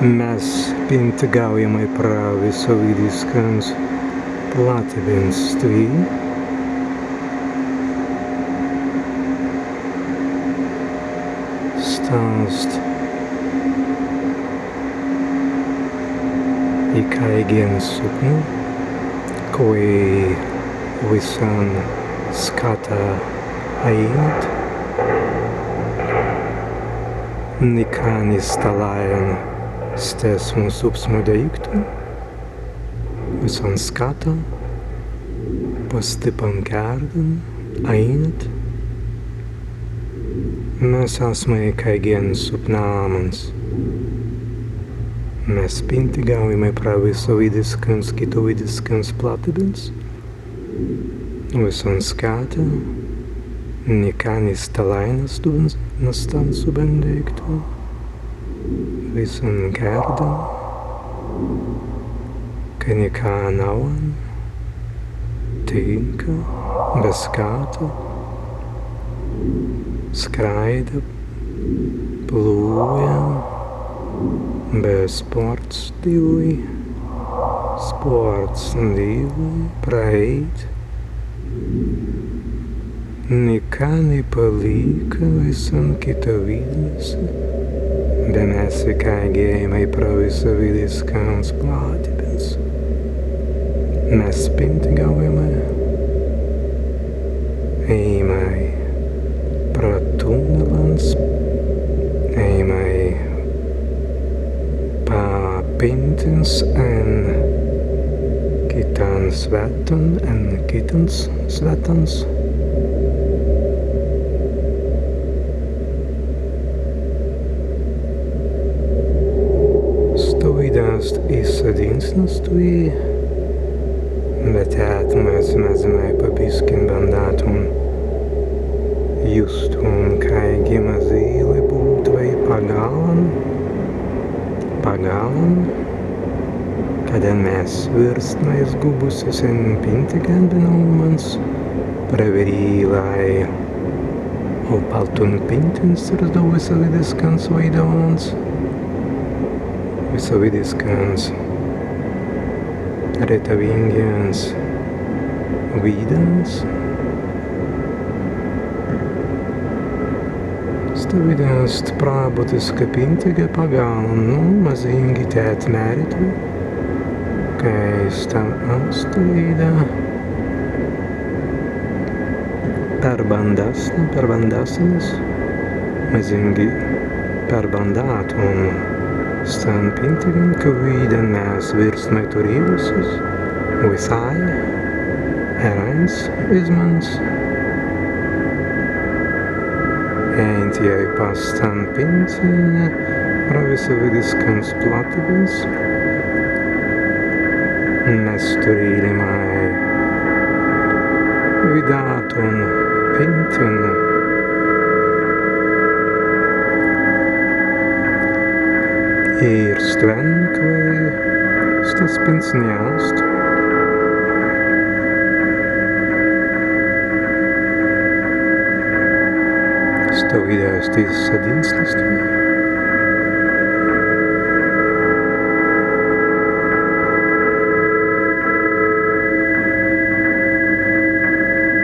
Mēs Pintegaujamai pravi savidīskans platīvinství. Stāst ikaigen supnu, koji visan skata ainat, nikān instaljācijan stēsmu subsmudeiktu, visan skata, pastipam kērdan, ainat. Mēs esam ikaigen supnāmans. Mēs Pintegaujamai pravi savidīskans, kitovidīskans platībins, visan skata, nikān instaljācijan nastan subendeiktu, visan kērdan, ka nekā nav, tinka, bez skata, skraida, plūja, bez sports divi, praeit. Nekā nepalika visam kitovidis, bet mēs ikaigen pravi savidīskans platībins. Mēs Pintegaujamai ejamai pratunelans, ejamai pa pintins en kitan svetan, en kitans svetans. Stovidāst izsadīnsnastuvī, bet mēs mazamai papiskin bandāt un just un kaigi mazīli būt vai pagalan, kad mēs virstmais gubusis en Pintegan benomans, preverīlai opaltun pintins ir dovi savidīskans waīdawans, savidīskans Zarawīngis waīdawans. Stovidāst prābutiska Pintega pagalan, mazingi tēt mēritvi, ka es tam anstovīdā perbandasinas, mazingi perbandāt un stan Pintegan, ka vīdan mēs virsmai tur īvusis, visāja, erains izmans. Ejantijai pastan Pintega, pravi savidīskans platībins. Mēs tur īlimai vidāt un pintin. Ir stvenk vai stas pensnjāst. Stovidāst izsadīnsnastvi.